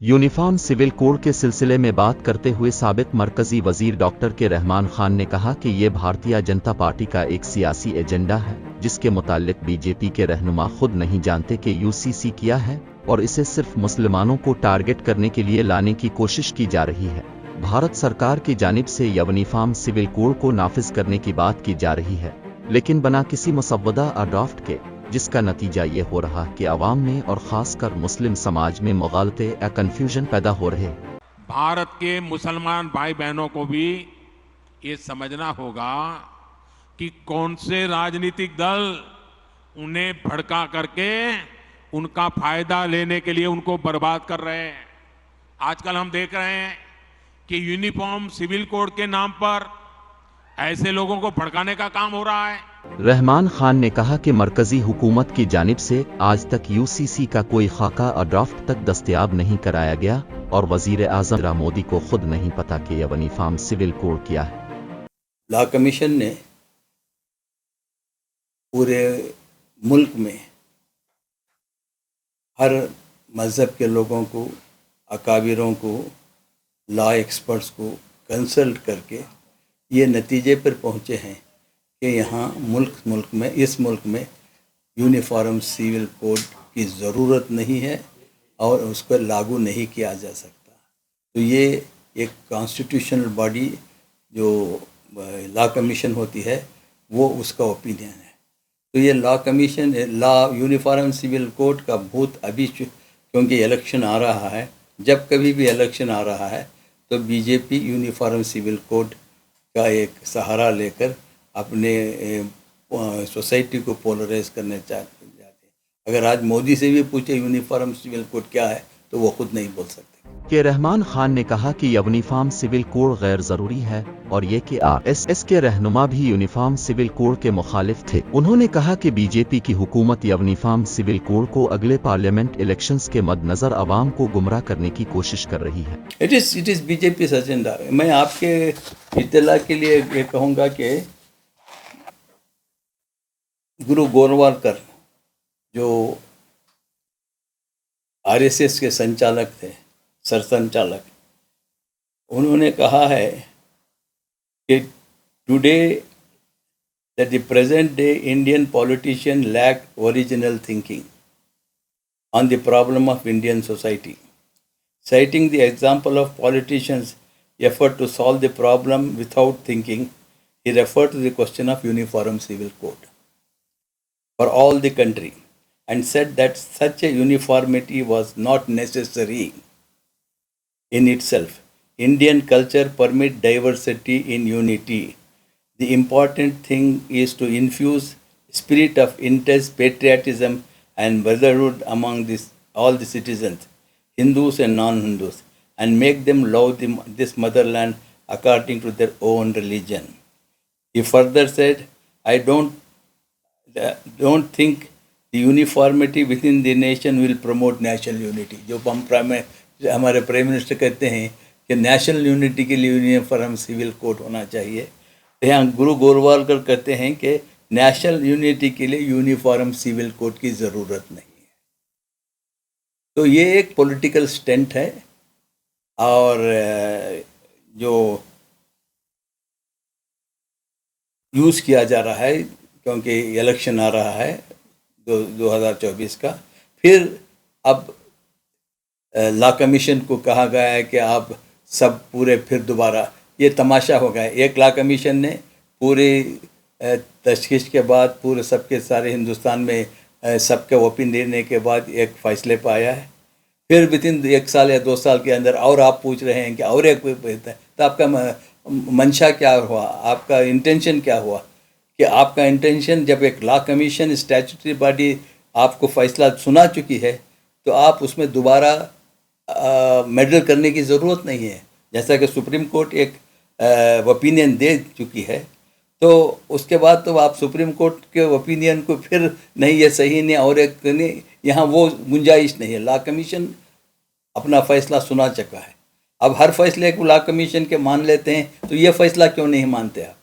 Uniform civil code के सिलसिले में बात करते हुए साबिक मरकजी वजीर डॉक्टर के रहमान खान ने कहा कि ये भारतीय जनता पार्टी का एक सियासी एजेंडा है जिसके मुताल्लिक बीजेपी के रहनुमा खुद नहीं जानते कि यूसीसी किया है और इसे सिर्फ मुसलमानों को टारगेट करने के लिए लाने की कोशिश की जा रही है। भारत सरकार की जानिब से यूनिफॉर्म सिविल कोड को नाफिज करने की बात की जा रही है, लेकिन बना किसी मुसव्वदा ड्राफ्ट के, जिसका नतीजा ये हो रहा कि आवाम में और खासकर मुस्लिम समाज में मुगालते या कन्फ्यूजन पैदा हो रहे। भारत के मुसलमान भाई बहनों को भी ये समझना होगा कि कौन से राजनीतिक दल उन्हें भड़का करके उनका फायदा लेने के लिए उनको बर्बाद कर रहे हैं। आजकल हम देख रहे हैं कि यूनिफॉर्म सिविल कोड के नाम पर ऐसे लोगों को भड़काने का काम हो रहा है। रहमान खान ने कहा कि मरकजी हुकूमत की जानिब से आज तक यूसीसी का कोई खाका और ड्राफ्ट तक दस्तयाब नहीं कराया गया और वजीर आजम नरेंद्र मोदी को खुद नहीं पता कि यूनिफॉर्म सिविल कोड क्या है। लॉ कमीशन ने पूरे मुल्क में हर मज़हब के लोगों को, अकाबिरों को, लॉ एक्सपर्ट्स को कंसल्ट करके ये नतीजे पर पहुँचे हैं कि यहाँ इस मुल्क में यूनिफॉर्म सिविल कोड की ज़रूरत नहीं है और उसको लागू नहीं किया जा सकता। तो ये एक कॉन्स्टिट्यूशनल बॉडी जो लॉ कमीशन होती है वो उसका ओपिनियन है। तो ये लॉ यूनिफॉर्म सिविल कोड का भूत अभी, क्योंकि इलेक्शन आ रहा है, जब कभी भी इलेक्शन आ रहा है तो बीजेपी यूनिफॉर्म सिविल कोड का एक सहारा लेकर अपने सोसाइटी को पोलराइज करने चाहते हैं। अगर आज मोदी से भी पूछे यूनिफॉर्म सिविल कोड क्या है तो वो खुद नहीं बोल सकते। के रहमान खान ने कहा कि यूनिफॉर्म सिविल कोड गैर जरूरी है और ये कि आरएसएस के रहनुमा भी यूनिफॉर्म सिविल कोड के मुखालिफ थे। उन्होंने कहा कि बीजेपी की हुकूमत यूनिफॉर्म सिविल कोड को अगले पार्लियामेंट इलेक्शंस के मद्देनजर आवाम को गुमराह करने की कोशिश कर रही है। It is BJP agenda. मैं आपके इत्तला के लिए ये कहूँगा कि गुरु गोरवालकर जो आरएसएस के संचालक थे, सरसंचालक, उन्होंने कहा है कि today that the present day Indian politician lack original thinking on the problem of Indian society, citing the example of politicians' effort to solve the problem without thinking. He referred to the question of uniform civil code for all the country and said that such a uniformity was not necessary in itself. Indian culture permits diversity in unity. The important thing is to infuse spirit of intense patriotism and brotherhood among all the citizens, Hindus and non-Hindus, and make them love this motherland according to their own religion. He further said, I don't think the uniformity within the nation will promote national unity. जो हमारे prime minister कहते हैं कि national unity के लिए uniform civil code होना चाहिए, तो यहाँ गुरु गोरवालकर कहते हैं कि नेशनल यूनिटी के लिए यूनिफॉर्म सिविल कोड की ज़रूरत नहीं है। तो ये एक पॉलिटिकल स्टंट है और जो यूज़ किया जा रहा है, क्योंकि इलेक्शन आ रहा है 2024 का। फिर अब लॉ कमीशन को कहा गया है कि आप सब पूरे फिर दोबारा, ये तमाशा हो गया। एक लॉ कमीशन ने पूरी तशखीश के बाद पूरे सबके सारे हिंदुस्तान में सबके ओपिनियन देने के बाद एक फ़ैसले पर आया है। फिर विदिन 1 साल या 2 साल के अंदर और आप पूछ रहे हैं कि और एक बेहतर, तो आपका मंशा क्या हुआ, आपका इंटेंशन क्या हुआ? कि आपका इंटेंशन, जब एक लॉ कमीशन स्टैट्यूटरी बॉडी आपको फ़ैसला सुना चुकी है तो आप उसमें दोबारा मेडल करने की ज़रूरत नहीं है। जैसा कि सुप्रीम कोर्ट एक ओपिनियन दे चुकी है, तो उसके बाद तो आप सुप्रीम कोर्ट के ओपिनियन को फिर नहीं, ये सही नहीं और एक नहीं, यहाँ वो गुंजाइश नहीं है। लॉ कमीशन अपना फ़ैसला सुना चुका है। अब हर फैसले को लॉ कमीशन के मान लेते हैं, तो ये फ़ैसला क्यों नहीं मानते आप?